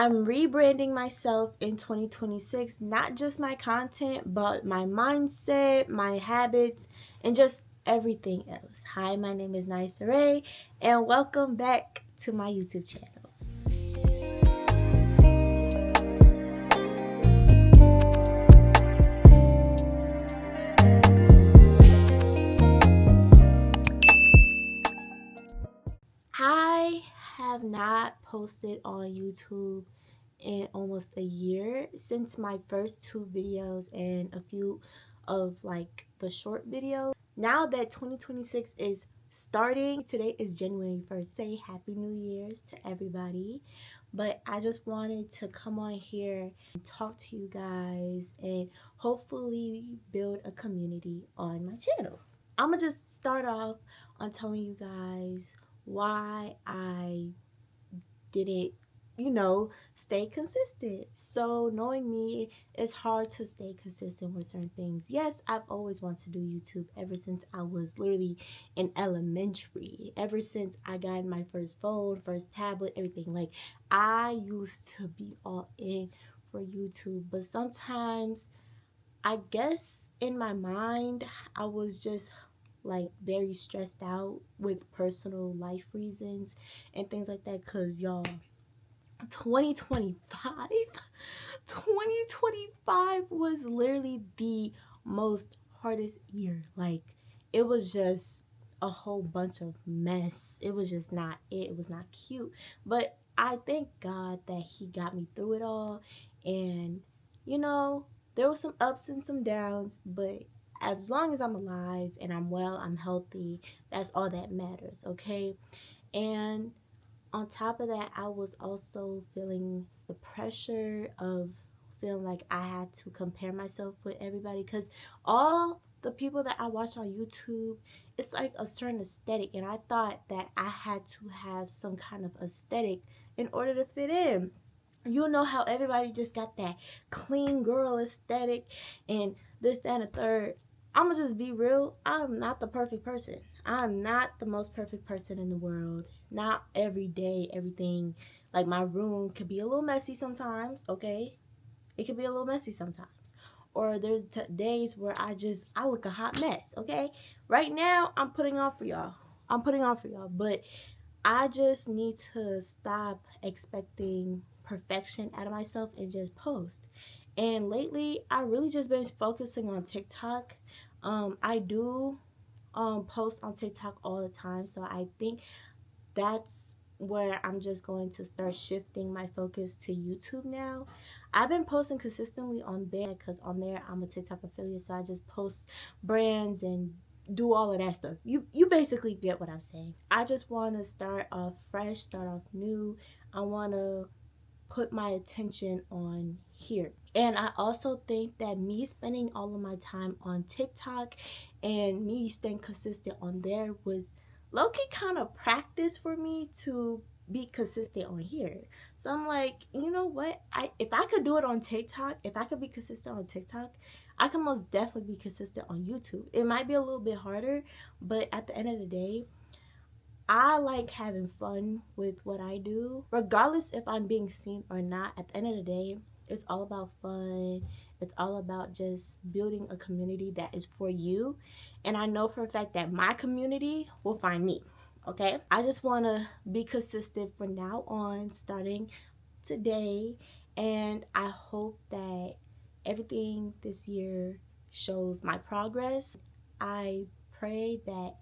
I'm rebranding myself in 2026, not just my content, but my mindset, my habits, and just everything else. Hi, my name is Nice Ray, and welcome back to my YouTube channel. I have not posted on YouTube in almost a year since my first two videos and a few of like the short videos. Now that 2026 is starting, today is January 1st. Say Happy New Year's to everybody. But I just wanted to come on here and talk to you guys and hopefully build a community on my channel. I'm gonna just start off on telling you guys why I didn't stay consistent. So knowing me, it's hard to stay consistent with certain things. Yes, I've always wanted to do YouTube ever since I was literally in elementary, ever since I got my first phone, first tablet, everything. Like, I used to be all in for YouTube, but sometimes I guess in my mind I was just like very stressed out with personal life reasons and things like that, because y'all, 2025 2025 was literally the most hardest year. Like, it was just a whole bunch of mess. It was just not it was not cute, but I thank God that he got me through it all. And there was some ups and some downs, but as long as I'm alive and I'm well, I'm healthy, that's all that matters, okay? And on top of that, I was also feeling the pressure of feeling like I had to compare myself with everybody, because all the people that I watch on YouTube, it's like a certain aesthetic, and I thought that I had to have some kind of aesthetic in order to fit in. You know how everybody just got that clean girl aesthetic and this, that, and the third. I'ma just be real. I'm not the perfect person. I'm not the most perfect person in the world. Not every day, everything. Like, my room could be a little messy sometimes, okay? It could be a little messy sometimes. Or there's days where I look a hot mess, okay? Right now, I'm putting on for y'all. But I just need to stop expecting perfection out of myself and just post. And lately, I really just been focusing on TikTok. I do post on TikTok all the time, so I think that's where I'm just going to start shifting my focus to YouTube now. I've been posting consistently on there because on there I'm a TikTok affiliate, so I just post brands and do all of that stuff. You basically get what I'm saying. I just want to start off fresh, start off new. I want to put my attention on here. And I also think that me spending all of my time on TikTok and me staying consistent on there was low-key kind of practice for me to be consistent on here. So I'm like, you know what? If I could do it on TikTok, if I could be consistent on TikTok, I can most definitely be consistent on YouTube. It might be a little bit harder, but at the end of the day, I like having fun with what I do, regardless if I'm being seen or not. At the end of the day, it's all about fun. It's all about just building a community that is for you. And I know for a fact that my community will find me, okay? I just want to be consistent from now on, starting today. And I hope that everything this year shows my progress. I pray that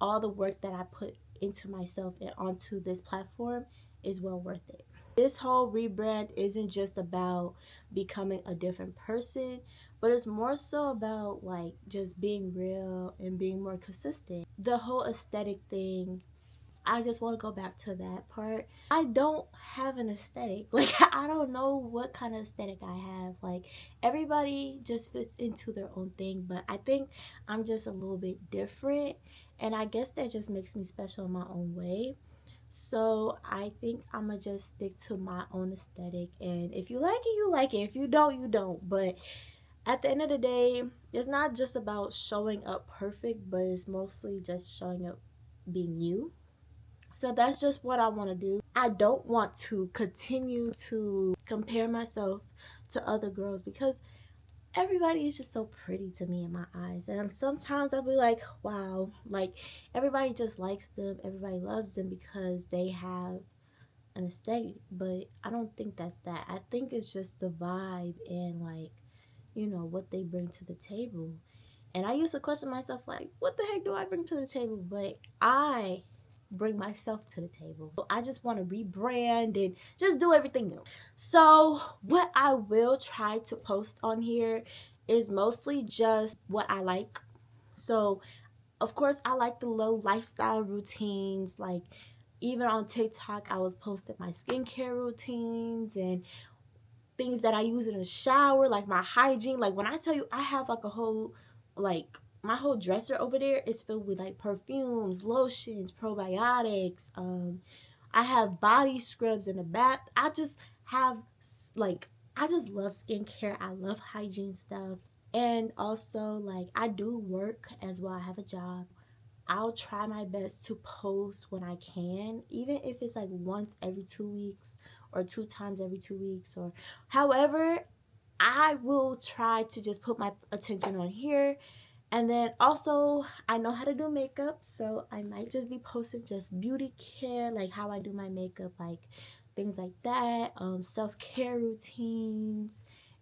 all the work that I put into myself and onto this platform is well worth it. This whole rebrand isn't just about becoming a different person, but it's more so about like just being real and being more consistent. The whole aesthetic thing, I just want to go back to that part. I don't have an aesthetic. Like, I don't know what kind of aesthetic I have. Like, everybody just fits into their own thing, but I think I'm just a little bit different, and I guess that just makes me special in my own way. So I think I'm gonna just stick to my own aesthetic, and if you like it, you like it. If you don't, you don't. But at the end of the day, it's not just about showing up perfect, but it's mostly just showing up being you. So that's just what I want to do. I don't want to continue to compare myself to other girls because everybody is just so pretty to me in my eyes. And sometimes I'll be like, wow, like everybody just likes them, everybody loves them because they have an aesthetic. But I don't think that's that. I think it's just the vibe and like, you know, what they bring to the table. And I used to question myself, like, what the heck do I bring to the table? But I bring myself to the table. So I just want to rebrand and just do everything new. So what I will try to post on here is mostly just what I like. So of course I like the low lifestyle routines. Like even on TikTok I was posting my skincare routines and things that I use in the shower, like my hygiene. Like when I tell you I have like a whole, like my whole dresser over there is filled with like perfumes, lotions, probiotics. I have body scrubs in the bath. I just have like, I just love skincare. I love hygiene stuff. And also like I do work as well. I have a job. I'll try my best to post when I can, even if it's like once every 2 weeks or 2 times every 2 weeks or however. I will try to just put my attention on here. And then also, I know how to do makeup, so I might just be posting just beauty care, like how I do my makeup, like things like that, self-care routines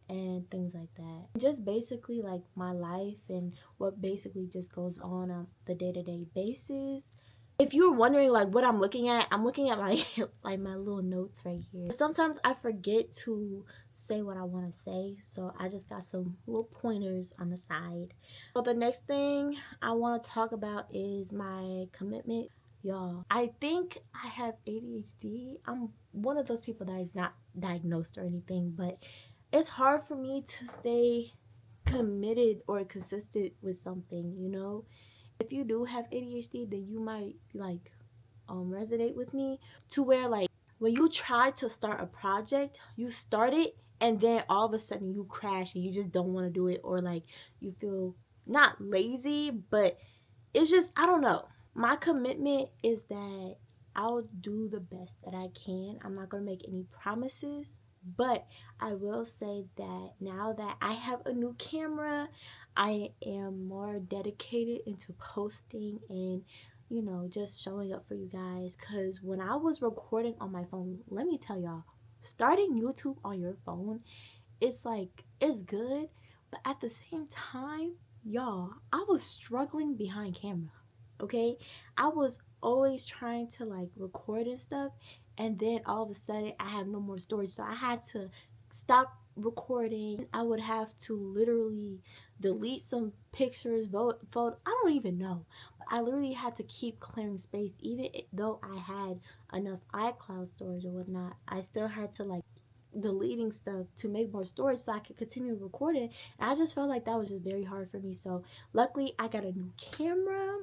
and things like that. Just basically like my life and what basically just goes on the day-to-day basis. If you're wondering like what I'm looking at my like my little notes right here. Sometimes I forget to say what I want to say, so I just got some little pointers on the side. So the next thing I want to talk about is my commitment. Y'all, I think I have ADHD. I'm one of those people that is not diagnosed or anything, but it's hard for me to stay committed or consistent with something, you know. If you do have ADHD, then you might like resonate with me, to where like when you try to start a project, you start it and then all of a sudden you crash and you just don't want to do it, or like you feel not lazy, but it's just, I don't know. My commitment is that I'll do the best that I can. I'm not going to make any promises, but I will say that now that I have a new camera, I am more dedicated into posting and, you know, just showing up for you guys. Because when I was recording on my phone, let me tell y'all, starting YouTube on your phone, it's like, it's good, but at the same time, y'all, I was struggling behind camera. Okay, I was always trying to like record and stuff, and then all of a sudden I have no more storage, so I had to stop recording. I would have to literally delete some pictures, photo, I don't even know, but I literally had to keep clearing space. Even though I had enough iCloud storage or whatnot, I still had to like deleting stuff to make more storage so I could continue recording. And I just felt like that was just very hard for me. So luckily I got a new camera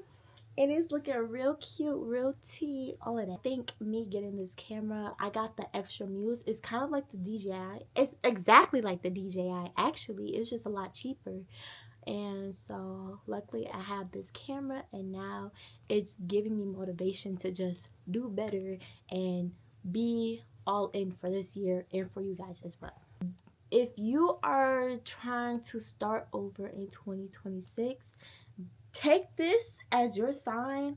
and it's looking real cute, real tea, all of that. I think me getting this camera, I got the extra muse. It's kind of like the DJI. It's exactly like the DJI. Actually, it's just a lot cheaper. And so luckily I have this camera, and now it's giving me motivation to just do better and be all in for this year and for you guys as well. If you are trying to start over in 2026, take this as your sign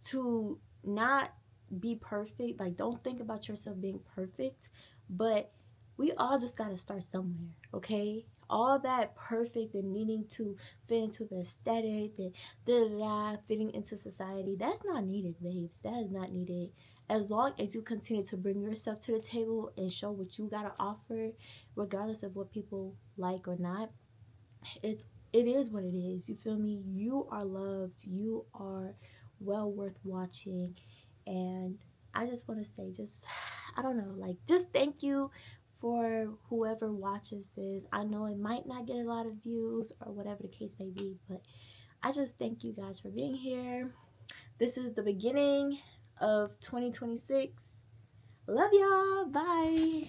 to not be perfect. Like, don't think about yourself being perfect, but we all just got to start somewhere, okay? All that perfect and needing to fit into the aesthetic and fitting into society, that's not needed, babes. That is not needed. As long as you continue to bring yourself to the table and show what you got to offer, regardless of what people like or not, it is what it is. You feel me? You are loved. You are well worth watching. And I just want to say, just, I don't know, like, just thank you for whoever watches this. I know it might not get a lot of views or whatever the case may be, but I just thank you guys for being here. This is the beginning of 2026. Love y'all. Bye.